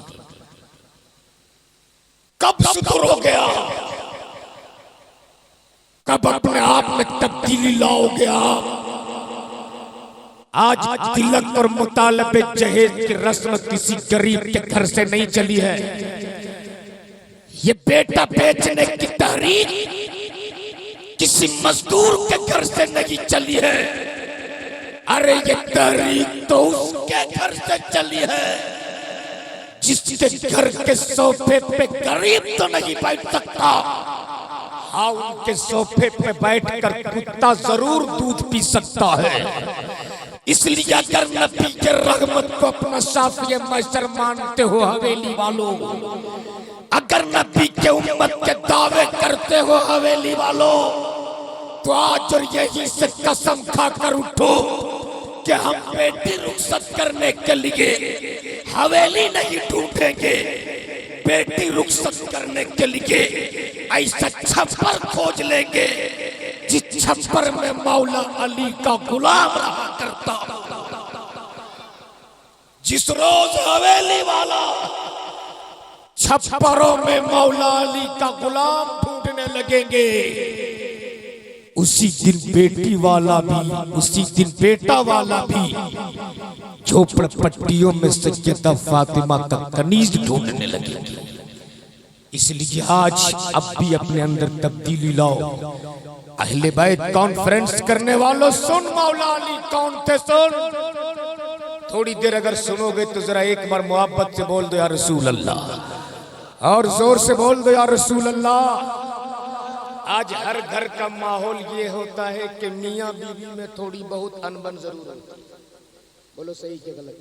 कब सुधरोगे आप? कब अपने आप में तब्दीली लाओगे आप? आज तिलक और मुतालबे जहेज की रस्म किसी गरीब के घर से नहीं चली है। ये बेटा बेचने की तहरीक किसी मजदूर के घर से नहीं चली है। अरे ये तहरीक तो उसके घर से चली है जिसके घर के सोफे पे गरीब तो नहीं बैठ सकता। हाँ, उनके सोफे पे बैठकर कुत्ता जरूर दूध पी सकता है। इसलिए अगर नबी के रहमत को अपना शाफिए मैसर मानते हो हवेली वालों, अगर नबी के उम्मत के दावे करते हो हवेली वालों, तो आज और यहीं से कसम खाकर उठो कि हम बेटी रुखसत करने के लिए हवेली नहीं ढूंढेंगे। बेटी रुखसत करने के लिए ऐसा छप्पर खोज लेंगे जिस छप्पर में मौला अली का गुलाम रहा करता, जिस रोज हवेली वाला छप्परों में मौला अली का गुलाम ढूंढने लगेंगे, उसी दिन बेटी वाला भी, उसी दिन बेटा वाला भी झोपड़पट्टियों में सैयदा फातिमा का कनीज ढूंढने लगेंगे। इसलिए आज अब भी अपने अंदर तब्दीली लाओ। अहले बैत कॉन्फ्रेंस करने वालों सुन, मौला अली कौन थे सुन। थोड़ी देर अगर सुनोगे तो जरा एक बार मोहब्बत से बोल दो या रसूल अल्लाह, और जोर से बोल दो या रसूल अल्लाह। आज हर घर का माहौल ये होता है कि मियाँ बीवी में थोड़ी बहुत अनबन जरूर होती है। बोलो सही के गलत?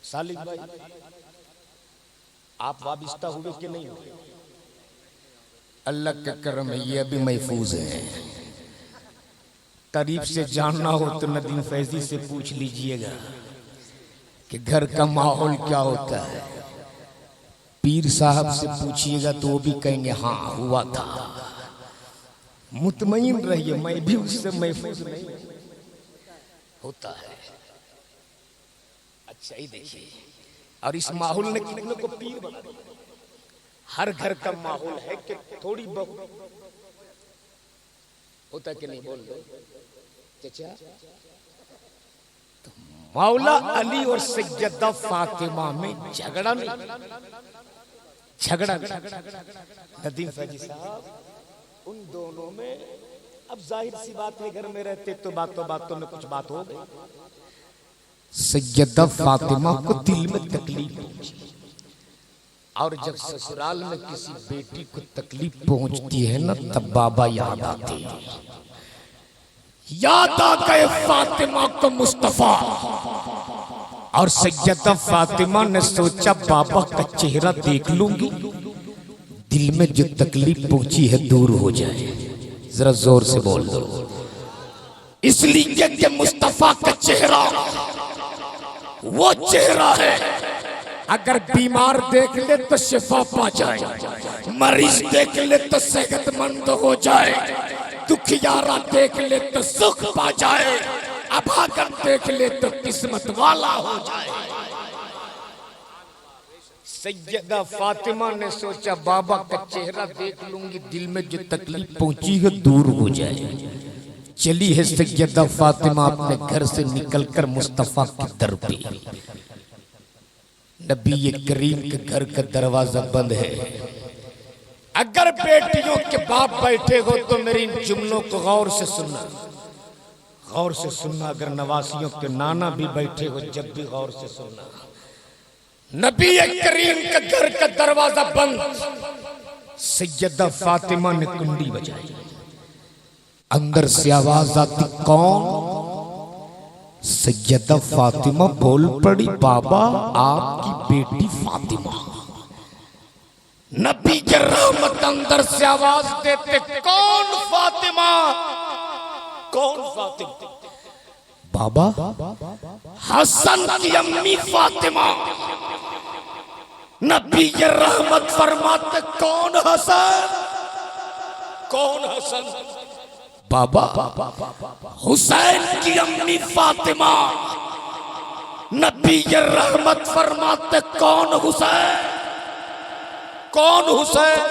सालिक भाई आप वाबिस्ता हुए कि नहीं हुए? अल्लाह का करम है, ये अभी महफूज है। करीब से जानना हो तो नदीम फैजी से पूछ लीजिएगा कि घर का माहौल क्या होता है। पीर साहब से पूछिएगा तो वो भी कहेंगे हाँ हुआ था। मुतमईन रहिए, मैं भी उससे महफूज नहीं होता है। अच्छा ही देखिए, और इस माहौल ने कितने को पीर बना दिया। हर घर का माहौल है कि थोड़ी बहुत होता कि नहीं? बोल दो चाचा। तो मौला अली और सैयदा फातिमा में झगड़ा नहीं, झगड़ा नदीम फैजी साहब उन दोनों में, अब जाहिर सी बात है घर में रहते तो बातों बातों में कुछ बात हो गई। सैयदा फातिमा को दिल में तकलीफ पहुंची, और जब ससुराल में किसी बेटी को तकलीफ पहुंचती है ना, तब बाबा याद आते हैं। याद आ गए फातिमा को मुस्तफा, और सैयदा फातिमा ने सोचा बाबा का चेहरा देख लूंगी, दिल में जो तकलीफ पहुंची है दूर हो जाए। जरा जोर से बोल दो। इसलिए कि मुस्तफा का चेहरा वो चेहरा है, अगर बीमार देख ले तो शिफा पा जाए, मरीज देख ले तो सेहतमंद हो जाए, दुखियारा देख ले तो सुख पा जाए, अभागन देख ले तो किस्मत वाला हो जाए। सैयदा फातिमा ने सोचा बाबा का चेहरा देख लूंगी, दिल में जो तकलीफ पहुंची है दूर हो जाए। चली है सैयदा फातिमा अपने घर से निकलकर मुस्तफा के दर पे। नबी करीम के घर का दरवाजा बंद है। अगर बेटियों के बाप बैठे हो तो मेरी इन जुमलों को गौर से सुनना, गौर से सुनना। अगर नवासियों के नाना भी बैठे हो जब भी गौर से सुनना। नबी करीम के घर का दरवाजा बंद, सैयदा फातिमा ने कुंडी बजाई। अंदर से आवाज आती, कौन? सैयदा फातिमा बोल पड़ी, बाबा आपकी बेटी फातिमा। नबी के रहमत अंदर से आवाज देते, कौन फातिमा? कौन फातिमा? बाबा हसन की अम्मी फातिमा। नबी के रहमत फरमाते, कौन हसन? कौन हसन? बाबा हुसैन की अम्मी फातिमा। नबी के रहमत फरमाते, कौन हुसैन? कौन हुसैन?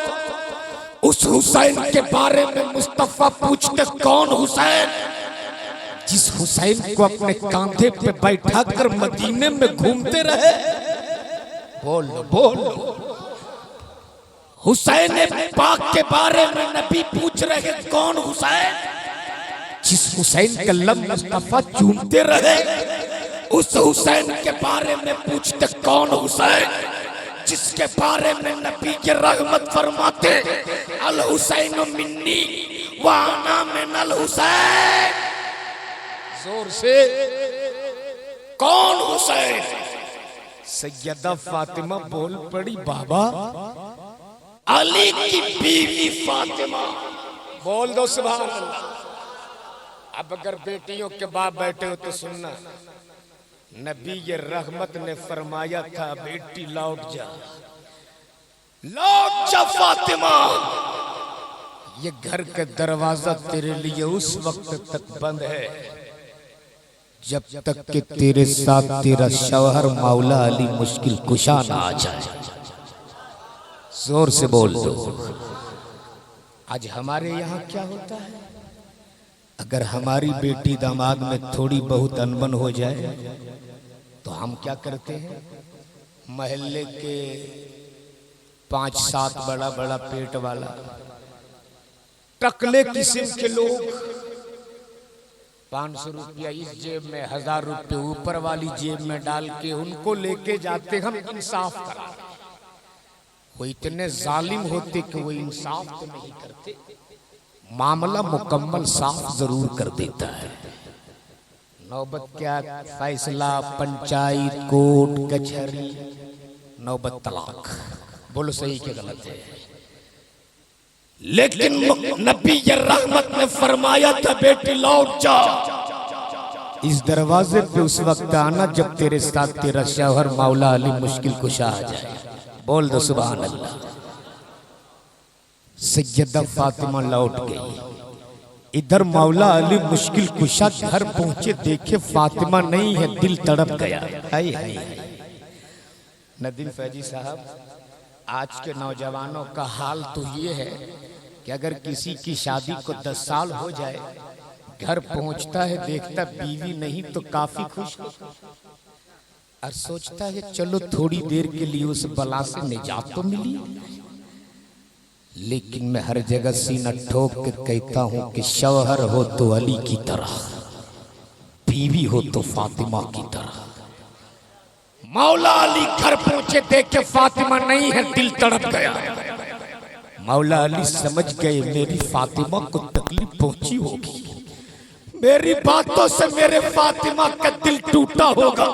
उस हुसैन के बारे में मुस्तफा पूछते, कौन हुसैन? जिस हुसैन को अपने कांधे पे बैठा कर मदीने में घूमते रहे। बोलो बोलो। हुसैन पाक के बारे में नबी पूछ रहे, कौन हुसैन? जिस हुसैन का लब मुस्तफा चूमते रहे, उस हुसैन के बारे में पूछते, कौन हुसैन? जिसके बारे में नबी के रहमत फरमाते, अल हुसैन मिन्नी व अना मिनल हुसैन। जोर से, कौन हुसैन? सैयदा फातिमा बोल पड़ी, बाबा अली की बीवी फातिमा। बोल दो सुभान अल्लाह। अब अगर बेटियों के बाप बैठे हो तो सुनना, नबी ये रहमत ने फरमाया था, बेटी लौट जा, लौट जा फातिमा। ये घर का दरवाजा तेरे लिए उस वक्त तक बंद है जब तक कि तेरे साथ तेरा शौहर मौला अली मुश्किल कुशा ना आ जाए। जोर से बोल दो। आज हमारे यहाँ क्या होता है, अगर हमारी बेटी दामाद में थोड़ी बहुत अनबन हो जाए तो हम क्या करते हैं, महल्ले के 5-7 बड़ा बड़ा पेट वाला टकले किस्म के लोग 500 रुपया इस जेब में, 1000 रुपये ऊपर वाली जेब में डाल के उनको लेके जाते हम इंसाफ करा। वो इतने जालिम होते कि वो इंसाफ तो नहीं करते, मामला मुकम्मल साफ जरूर कर देता है। नौबत क्या फैसला, पंचायत, कोर्ट कचहरी, नौबत तलाक। बोलो सही के गलत है। लेकिन नबी ये रहमत ने फरमाया था बेटी लौट जा, इस दरवाजे पे उस वक्त आना जब तेरे साथ तेरा शौहर मौला अली मुश्किल कुशा आ जाए। बोल दो सुभान अल्लाह। सैयदा फातिमा लौट गई। इधर मौला अली मुश्किल कुशा घर पहुंचे, देखे फातिमा नहीं है, दिल तड़प गया। हाय हाय। नदीम फैजी साहब, आज के नौजवानों का हाल तो ये है कि अगर किसी की शादी को 10 साल हो जाए, घर पहुंचता है देखता बीवी नहीं तो काफी खुश और सोचता है चलो थोड़ी देर के लिए उस बला से निजात तो मिली। लेकिन मैं हर जगह सीना ठोक के कहता हूं कि शौहर हो तो अली की तरह, बीवी हो तो फातिमा की तरह। मौला अली घर पहुंचे, देखे फातिमा नहीं है, दिल तड़प गया। मौला अली समझ गए मेरी फातिमा को तकलीफ पहुंची होगी, मेरी बातों से मेरे फातिमा का दिल टूटा होगा,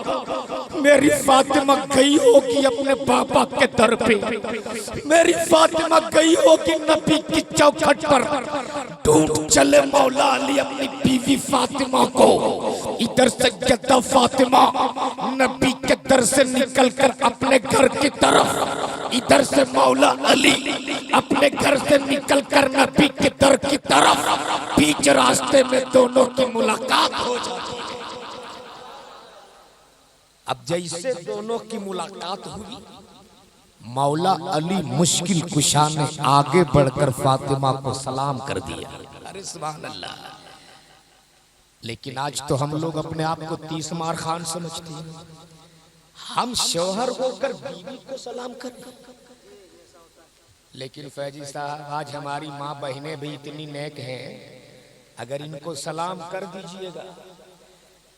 मेरी फातिमा गई होगी अपने पापा के दर पे, मेरी फातिमा गई होगी नबी की चौखट पर। ढूंढ चले मौला अली अपनी बीवी फातिमा को। इधर से सैयदा फातिमा नबी के दर से निकलकर अपने घर की तरफ, इधर से मौला अली अपने घर से निकलकर नबी के दर की तरफ। बीच रास्ते में दोनों की मुलाकात हो जाती। अब जैसे दोनों की मुलाकात हुई, मौला अली मुश्किल कुशा ने आगे बढ़कर फातिमा को सलाम कर दिया। अरे सुभान अल्लाह। लेकिन आज तो हम लोग अपने आप को 30 मार खान समझते हैं। हम शौहर होकर बीवी को सलाम करें। लेकिन फैजी साहब, आज हमारी माँ बहनें भी इतनी नेक हैं, अगर इनको सलाम कर दीजिएगा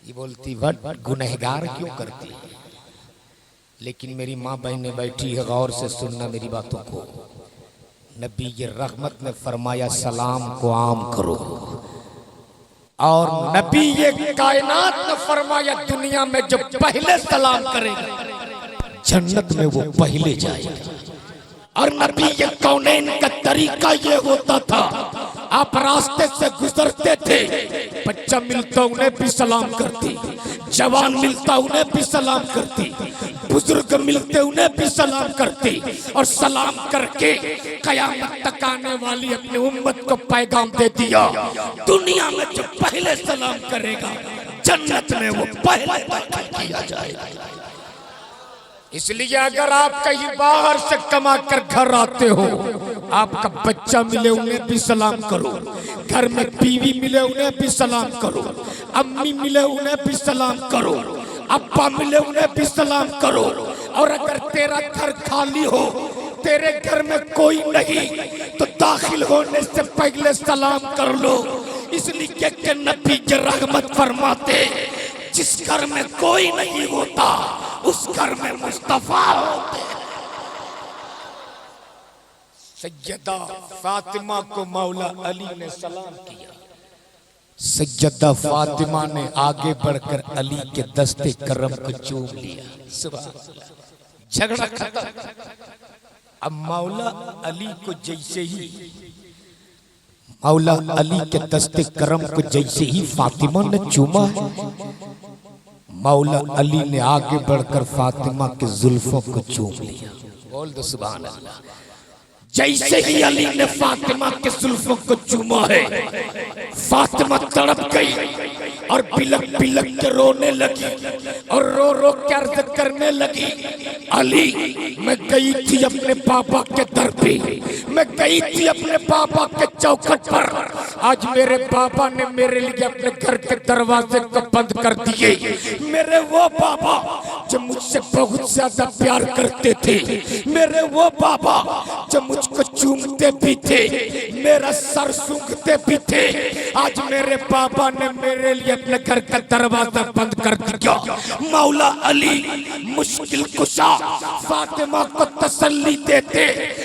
ये बोलती वट गुनहगार क्यों करती है। लेकिन मेरी माँ बहनें बैठी है, गौर से सुनना मेरी बातों को। नबी ये रहमत ने फरमाया सलाम को आम करो, और नबी ये कायनात ने फरमाया दुनिया में जो पहले सलाम करेगा जन्नत में वो पहले जाएगा। और नबी ये कौनैन का तरीका ये होता था, आप रास्ते से गुजरते थे, बच्चा मिलता उन्हें भी सलाम करती, जवान मिलता उन्हें भी सलाम करती, बुजुर्ग मिलते उन्हें भी सलाम करती, और सलाम करके कयामत तक आने वाली अपनी उम्मत को पैगाम दे दिया, दुनिया में जो पहले सलाम करेगा जन्नत में वो पहले दाखिल किया जाएगा। इसलिए अगर आप कहीं बाहर से कमा कर घर आते हो, आपका बच्चा मिले उन्हें भी सलाम करो, घर में बीवी मिले उन्हें भी सलाम करो, अम्मी मिले उन्हें भी सलाम करो, अब्बा मिले उन्हें भी सलाम करो। और अगर तेरा घर खाली हो, तेरे घर में कोई नहीं, तो दाखिल होने से पहले सलाम कर लो। इसलिए कि नबी के रहमत फरमाते, जिस घर में कोई नहीं होता उस घर में मुस्तफा होते। सैयदा फातिमा को मौला अली ने सलाम किया। सैयदा फातिमा ने आगे बढ़कर अली के दस्ते करम को चूम लिया। सुभान अल्लाह। झगड़ा खत्म। अब मौला अली को जैसे ही, मौला अली के दस्ते करम को जैसे ही फातिमा ने चूमा है, मौला अली ने आगे बढ़कर फातिमा के जुल्फों को चूम लिया। बोल दो सुभान अल्लाह। जैसे ही अली ने फातिमा के जुल्फों को चूमा है, फातिमा तड़प गई और बिलक बिलक के रोने लगी और रो रो के अर्ज करने लगी, अली मैं गई थी अपने पापा के दर पे, मैं गई थी अपने पापा के चौखट पर, आज मेरे पापा ने मेरे लिए अपने घर के दरवाजे को बंद कर दिए। मेरे वो पापा जो मुझसे बहुत ज्यादा प्यार करते थे, मेरे वो पापा जो मुझको चूमते भी थे, मेरा सर सूंघते भी थे, आज मेरे पापा ने मेरे लिए अपने घर का दरवाजा बंद कर दिया। मौला अली मुश्किल कुशा फातिमा को तसल्ली देते,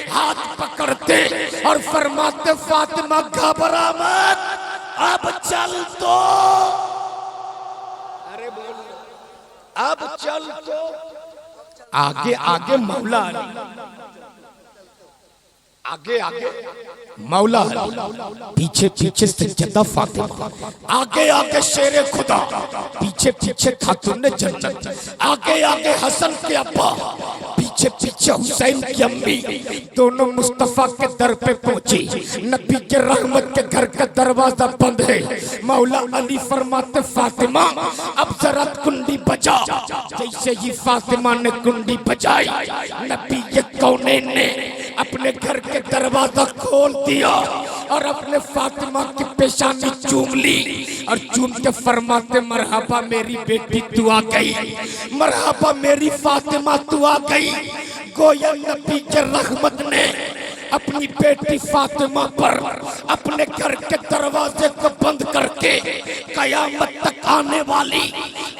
हाथ पकड़ते और फरमाते, फातिमा घबरा मत, अब चल तो, अरे बोल, अब चल तो। आगे आगे मौला अली, आगे आगे मौला अली, पीछे पीछे सज्जदा फातिमा, आगे आगे शेरे खुदा, पीछे पीछे खातून जन्नत, आगे आगे हसन के अब्बा, पीछे पीछे हुसैन की अम्मी, दोनों मुस्तफा के दर पे पहुंची। नबी के रहमत के घर का दरवाजा बंद है। मौला अली फरमाते, फातिमा अब जरा कुंडी बजा। जैसे ही फातिमा ने कुंडी बजाई, नबी के कौनैन ने अपने घर के दरवाजा खोल दिया और अपने फातिमा की पेशानी चूम ली और चूम के फरमाते, मरहबा मेरी बेटी तू आ गई, मरहबा मेरी फातिमा तू आ गई। गोया नबी के रहमत ने अपनी बेटी फातिमा पर अपने घर के दरवाजे को बंद करके कयामत तक आने वाली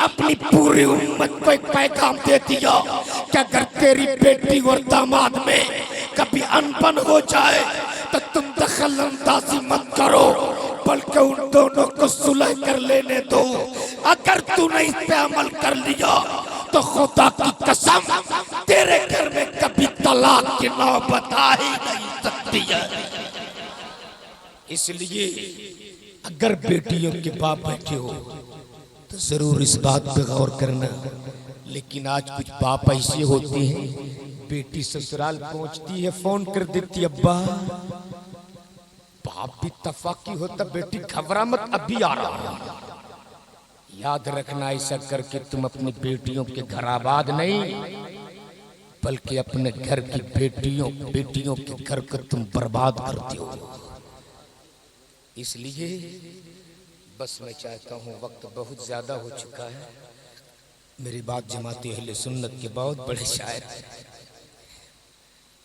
अपनी पूरी उम्मत को एक पैगाम दे दिया कि अगर तेरी बेटी और दामाद में कभी अनबन हो जाए तो तुम दखल अंदाजी मत करो, बल्कि उन दोनों को सुलह कर लेने दो। अगर तूने इस पे अमल कर लिया तो खुदा की कसम तेरे घर में कभी तलाक की नौबत आ ही नहीं सकती है। इसलिए अगर बेटियों के बाप बैठे हो तो जरूर इस बात पे गौर करना। लेकिन आज कुछ बाप ऐसे होते हैं, बेटी ससुराल पहुंचती है फोन कर देती, अब्बा, बाप भी तफाकी होता, बेटी घबरा मत अभी आ रहा है। याद रखना, ऐसा करके तुम अपनी बेटियों के घर आबाद नहीं, बल्कि अपने घर की बेटियों के घर को तुम बर्बाद करते हो। इसलिए बस मैं चाहता हूँ, वक्त बहुत ज्यादा हो चुका है। मेरी बात जमाते अहले सुन्नत के बहुत बड़े शायर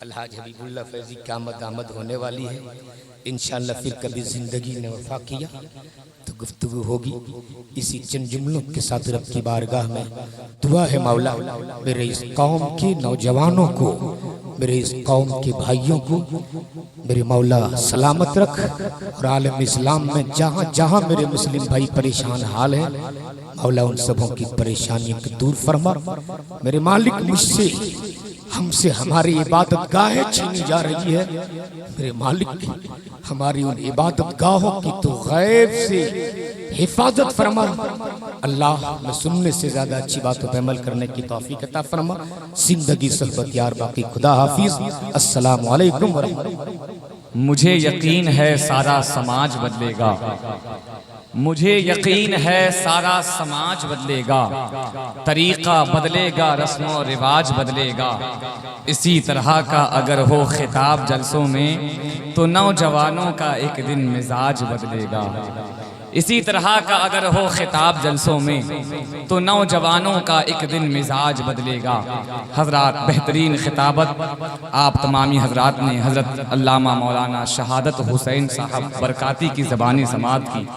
अलहाज हबीबुल्लाह फैजी की आमद होने वाली है। इंशाअल्लाह फिर कभी जिंदगी ने वफा किया तो गुफ्तगू होगी। इसी चंद जुमलों के साथ रब की बारगाह में दुआ है, मौला मेरे इस कौम के नौजवानों को, मेरे इस कौम के भाइयों को मेरे मौला सलामत रख, और आलम इस्लाम में जहाँ जहाँ मेरे मुस्लिम भाई परेशान हाल है, मौला उन सबों की परेशानियों को दूर फरमा। मेरे मालिक, मुझसे हमसे हमारी इबादत गाहें छीनी जा रही है, मेरे मालिक हमारी उन इबादत गाहों की तो गैब से हिफाजत फरमा। अल्लाह में सुनने से ज्यादा अच्छी बातों पर अमल करने की तौफीक अता फरमा। जिंदगी सहबत यार बाकी, खुदा हाफिज, अस्सलामु अलैकुम व रहमतुल्लाह। मुझे यकीन है सारा समाज बदलेगा, मुझे यकीन है सारा समाज बदलेगा, तरीका बदलेगा, रस्म और रिवाज बदलेगा। इसी तरह का अगर हो खिताब जलसों में तो नौजवानों का एक दिन मिजाज बदलेगा। इसी तरह का अगर हो खिताब जलसों में तो नौजवानों का एक दिन मिजाज बदलेगा। हजरात, बेहतरीन खिताबत आप तमामी हजरात ने हजरत अल्लामा मौलाना शहादत हुसैन साहब बरकाती की ज़बानी समात की।